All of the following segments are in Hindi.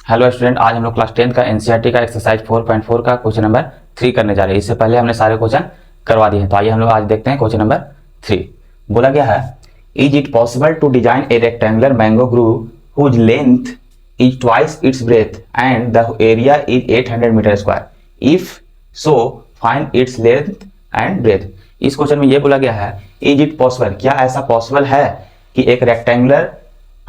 हेलो स्टूडेंट, आज हम लोग क्लास 10 का एनसीईआरटी का एक्सरसाइज 4.4 का क्वेश्चन नंबर 3 करने जा रहे हैं। इससे पहले हमने सारे क्वेश्चन करवा दिए हैं, तो आइए हम लोग आज देखते हैं क्वेश्चन नंबर 3। बोला गया है, is it possible to design a rectangular mango grove whose length is twice its breadth and the area is 800 metre square, if so find its length and breadth. इस क्वेश्चन में ये बोला गया है, इज इट पॉसिबल, क्या ऐसा पॉसिबल है कि एक रेक्टेंगुलर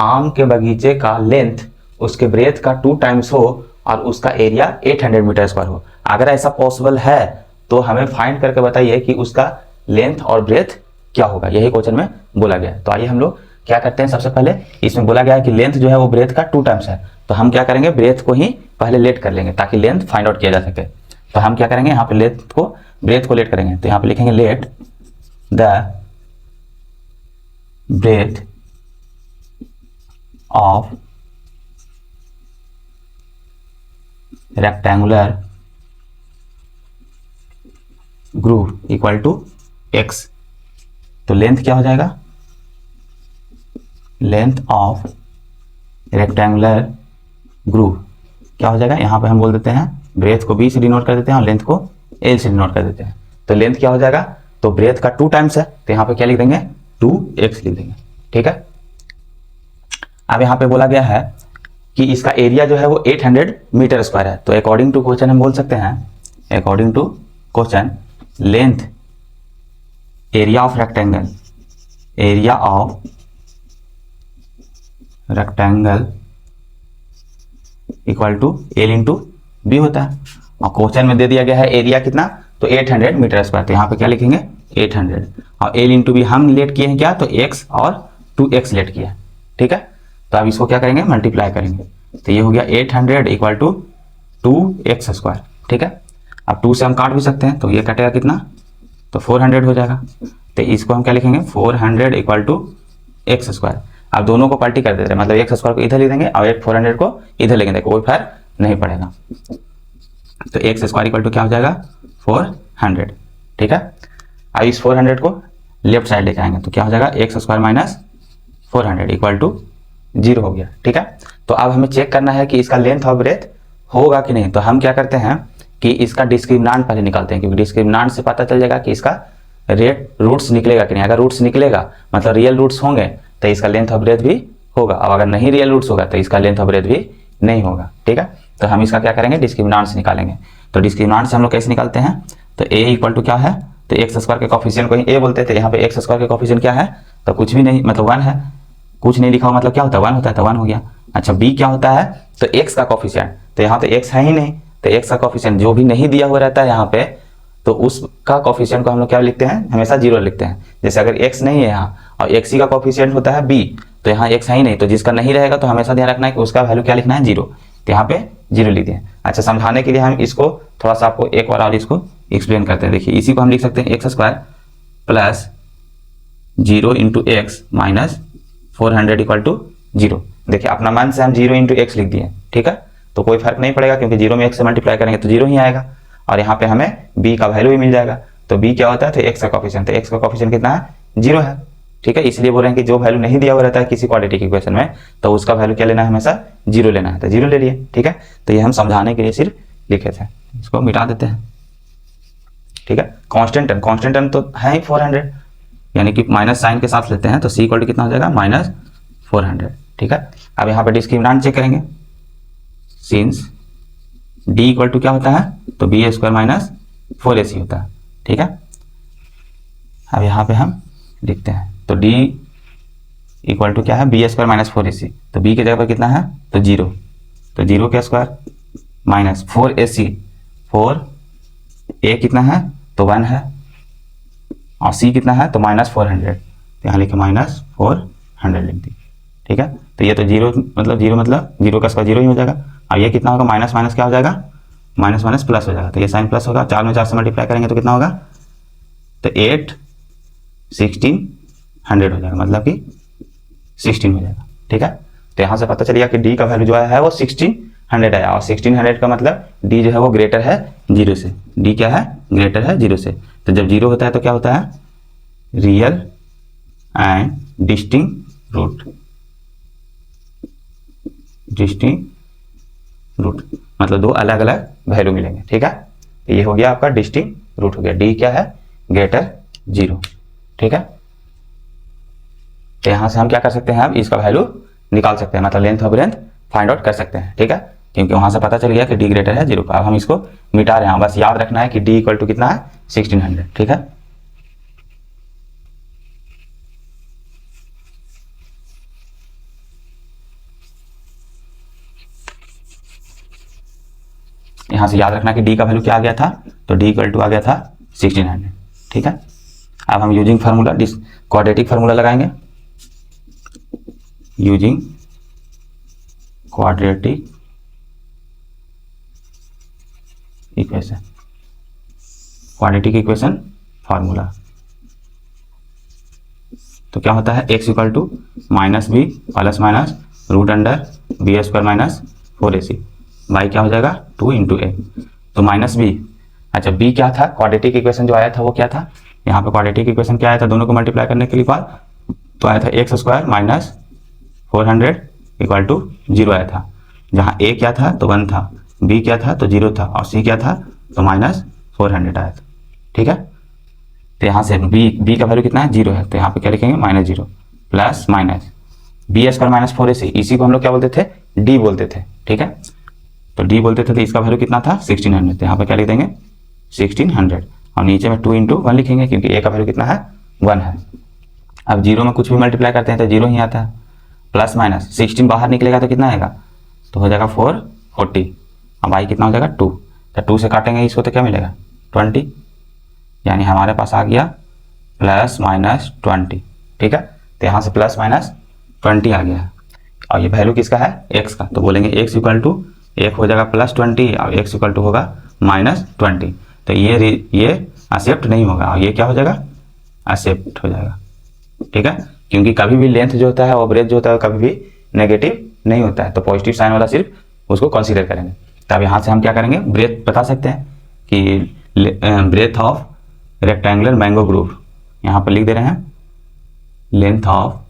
आम के बगीचे का लेंथ उसके ब्रेथ का 2 टाइम्स हो और उसका एरिया 800 मीटर स्क्वायर हो। अगर ऐसा पॉसिबल है तो हमें फाइंड करके बताइए कि उसका लेंथ और ब्रेथ क्या होगा। यही क्वेश्चन में बोला गया है। तो आइए हम लोग क्या करते हैं, सबसे पहले इसमें बोला गया है कि लेंथ जो है वो ब्रेथ का 2 टाइम्स है, तो हम क्या करेंगे, ब्रेथ को ही पहले लेट कर लेंगे ताकि लेंथ फाइंड आउट किया जा सके। तो हम क्या करेंगे, यहाँ पे लेंथ को ब्रेथ को लेट करेंगे, तो यहाँ पे लिखेंगे let the breadth of rectangular grove equal to x। तो लेंथ क्या हो जाएगा, लेंथ ऑफ रेक्टेंगुलर ग्रूव क्या हो जाएगा, यहां पे हम बोल देते हैं ब्रेथ को b से डिनोट कर देते हैं और लेंथ को l से डिनोट कर देते हैं। तो लेंथ क्या हो जाएगा, तो ब्रेथ का 2 टाइम्स है, तो यहां पे क्या लिख देंगे, 2x लिख देंगे। ठीक है, अब यहां पे बोला गया है कि इसका एरिया जो है वो 800 मीटर स्क्वायर है। तो अकॉर्डिंग टू क्वेश्चन हम बोल सकते हैं, according to question length area of rectangle, area of rectangle equal to L into B होता है। और क्वेश्चन में दे दिया गया है एरिया कितना, तो 800 मीटर स्क्वायर, तो यहाँ पे क्या लिखेंगे 800 और एल इंटू बी हम लेट किए हैं क्या, तो x और 2x लेट किया है। ठीक है, तो अब इसको क्या करेंगे, मल्टीप्लाई करेंगे, तो ये हो गया 800 इक्वल टू 2x स्क्वायर। ठीक है, अब 2 से हम काट भी सकते हैं, तो ये कटेगा कितना, तो 400 हो जाएगा। तो इसको हम क्या लिखेंगे, 400 इक्वल टू x स्क्वायर। अब दोनों को पलटी कर देते हैं, मतलब x स्क्वायर को इधर लिख देंगे और 400 को इधर लिखेंगे, कोई फर्क नहीं पड़ेगा। तो x स्क्वायर इक्वल टू क्या हो जाएगा, 400। ठीक है, अब इस 400 को लेफ्ट साइड लेके आएंगे, तो क्या हो जाएगा, x square minus 400 equal to 0 हो गया। ठीक है, तो अब हमें चेक करना है कि इसका लेंथ और ब्रेथ होगा कि नहीं। तो हम क्या करते हैं कि इसका डिस्क्रिमिनांट पहले निकालते हैं, क्योंकि डिस्क्रिमिनांट से पता चल जाएगा कि इसका रेट रूट्स निकलेगा कि नहीं। अगर रूट्स निकलेगा मतलब रियल रूट्स होंगे तो इसका लेंथ और ब्रेथ भी होगा, और अगर नहीं रियल रूट्स होगा तो इसका लेंथ और ब्रेथ भी नहीं होगा। ठीक है, तो हम इसका क्या करेंगे, डिस्क्रिमिनांट से निकालेंगे। तो डिस्क्रिमिनांट से हम लोग कैसे निकालते हैं, तो a इक्वल टू क्या है, तो एक्स स्क्वायर के कॉफिशिएंट को ही a बोलते थे, यहाँ पे एक्स स्क्वायर के कॉफिशिएंट क्या है, तो कुछ भी नहीं, मतलब 1 है, कुछ नहीं लिखा हुआ मतलब क्या होता है, 1 होता है, तो 1 हो गया। अच्छा b क्या होता है, तो x का कॉफिशिएंट, तो यहाँ पे x है ही नहीं, तो x का कॉफिशिएंट जो भी नहीं दिया हुआ रहता है यहाँ पे, तो उसका कॉफिशिएंट को हम लोग क्या लिखते हैं, हमेशा 0 लिखते हैं। जैसे अगर x नहीं है यहाँ और x ही का कॉफिशिएंट होता है b, तो यहाँ x है ही नहीं, तो जिसका नहीं रहेगा तो हमेशा ध्यान रखना है कि उसका वैल्यू क्या लिखना है, 0। तो यहाँ पे 0 लिख दिए। अच्छा, समझाने के लिए हम इसको थोड़ा सा आपको एक बार और इसको एक्सप्लेन करते हैं। देखिए, इसी को हम लिख सकते हैं x square plus 0 into x minus 400 equal to 0। देखिए, अपना मन से हम 0 इंटू एक्स लिख दिए। ठीक है, तो कोई फर्क नहीं पड़ेगा, क्योंकि 0 में x से मल्टीप्लाई करेंगे तो 0 ही आएगा, और यहाँ पे हमें b का वैल्यू ही मिल जाएगा। तो b क्या होता है, तो x का कॉफिशिएंट, तो x का कॉफिशिएंट कितना है, 0 है। ठीक है, इसलिए बोल रहे हैं कि जो वैल्यू नहीं दिया हुआ रहता है किसी क्वाड्रेटिक इक्वेशन में, तो उसका वैल्यू क्या लेना है, हमेशा 0 लेना है, तो 0 ले लिए। ठीक है, तो ये हम समझाने के लिए सिर्फ लिखे थे, इसको मिटा देते हैं। ठीक है, कांस्टेंट टर्म तो है ही 400, यानी कि माइनस साइन के साथ लेते हैं, तो c इक्वल टू कितना हो जाएगा, माइनस 400। ठीक है, अब यहाँ पे डिस्क्रिमिनांट चेक करेंगे, सिंस d इक्वल टू क्या होता है, तो b स्क्वायर माइनस 4ac होता है। ठीक है, अब यहाँ पे हम लिखते हैं, तो d इक्वल टू क्या है, b स्क्वायर माइनस 4ac, तो b की जगह पर कितना है, तो 0, तो 0 का स्क्वायर माइनस 4ac, 4a कितना है, तो 1 है, और c कितना है, तो माइनस 400, तो यहाँ लिखे माइनस 400 लिख दी। ठीक है, तो ये तो 0 मतलब 0 का स्क्वायर 0 ही हो जाएगा, और ये कितना होगा, माइनस माइनस क्या हो जाएगा, माइनस माइनस प्लस हो जाएगा, तो ये साइन प्लस होगा, 4 में 4 से मल्टीप्लाई करेंगे तो कितना होगा, तो 8 1600 हो जाएगा, मतलब कि 16 हो जाएगा। ठीक है, तो यहाँ से पता चलेगा कि d का वैल्यू जो है वो 1600 आया, और 1600 का मतलब d जो है वो ग्रेटर है 0 से, d क्या है, ग्रेटर है 0 से। तो जब 0 होता है तो क्या होता है, real and distinct root, distinct root, मतलब दो अलग अलग वैल्यू मिलेंगे। ठीक है, तो ये हो गया आपका डिस्टिंक्ट रूट हो गया। डी क्या है, ग्रेटर 0। ठीक है, तो यहां से हम क्या कर सकते हैं, अब इसका वैल्यू निकाल सकते हैं, मतलब length of breadth find out कर सकते हैं। ठीक है, क्योंकि वहां से पता चल गया कि डी ग्रेटर है 0 का। अब हम इसको मिटा रहे हैं, बस याद रखना है कि डी इक्वल टू कितना है 1600। ठीक है, यहां से याद रखना कि डी का वैल्यू क्या आ गया था, तो डी इक्वल टू आ गया था 1600। ठीक है, अब हम यूजिंग फार्मूला क्वाड्रेटिक फार्मूला लगाएंगे। Using quadratic equation, quadratic equation formula, तो क्या होता है, x equal to minus B plus minus root under B square minus 4ac by क्या हो जाएगा 2 इंटू ए। तो माइनस बी, अच्छा बी क्या था, क्वाड्रेटिक इक्वेशन जो आया था वो क्या था, यहाँ पे क्वाड्रेटिक इक्वेशन क्या आया था, दोनों को मल्टीप्लाई करने के लिए बाद तो आया था x square minus 400 equal to 0 आया था, जहाँ ए क्या था तो 1 था, बी क्या था तो 0 था, और सी क्या था तो माइनस 400 आया था। ठीक है, तो यहाँ से बी का वैल्यू कितना है 0 है, तो यहाँ पे क्या लिखेंगे -0 plus minus B square minus 4ac, इसी को हम लोग क्या बोलते थे, डी बोलते थे। ठीक है, तो डी बोलते थे, तो इसका वैल्यू कितना था 1600, तो यहाँ पे क्या लिख देंगे 1600, और नीचे में 2 इंटू 1 लिखेंगे क्योंकि ए का वैल्यू कितना है 1 है। अब 0 में कुछ भी मल्टीप्लाई करते हैं तो 0 ही आता है, प्लस माइनस 16 बाहर निकलेगा तो कितना आएगा, तो हो जाएगा 440, अब आई कितना हो जाएगा 2, तो 2 से काटेंगे इसको तो क्या मिलेगा 20, यानी हमारे पास आ गया प्लस माइनस 20। ठीक है, तो यहाँ से प्लस माइनस 20 आ गया, और ये वैल्यू किसका है x का, तो बोलेंगे x इक्वल टू एक हो जाएगा +20 और x इक्वल टू होगा -20, तो ये एक्सेप्ट नहीं होगा और ये क्या हो जाएगा एक्सेप्ट हो जाएगा। ठीक है, क्योंकि कभी भी लेंथ जो होता है और ब्रेथ जो होता है कभी भी नेगेटिव नहीं होता है, तो पॉजिटिव साइन वाला सिर्फ उसको कंसीडर करेंगे। तब यहाँ से हम क्या करेंगे, ब्रेथ बता सकते हैं कि breadth of rectangular mango group, यहाँ पर लिख दे रहे हैं लेंथ ऑफ,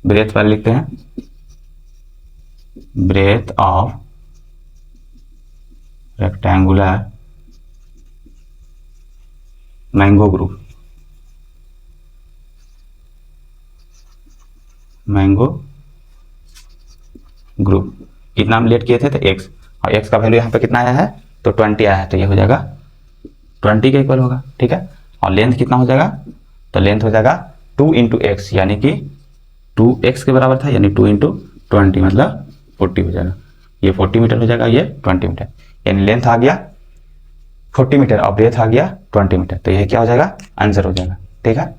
ब्रेथ पर लिखते हैं breadth of rectangular mango group, mango group कितना हम लेट किए थे तो x, और x का वैल्यू यहाँ पे कितना आया है तो 20 आया है, तो ये हो जाएगा 20 के इक्वल होगा। ठीक है, और लेंथ कितना हो जाएगा, तो लेंथ हो जाएगा 2 इंटू एक्स, यानी कि 2x के बराबर था, यानी 2 इंटू 20 मतलब 40 हो जाएगा, ये 40 मीटर हो जाएगा, ये 20 मीटर, यानी लेंथ आ गया 40 मीटर और ब्रेथ आ गया 20 मीटर, तो ये क्या हो जाएगा आंसर हो जाएगा। ठीक है।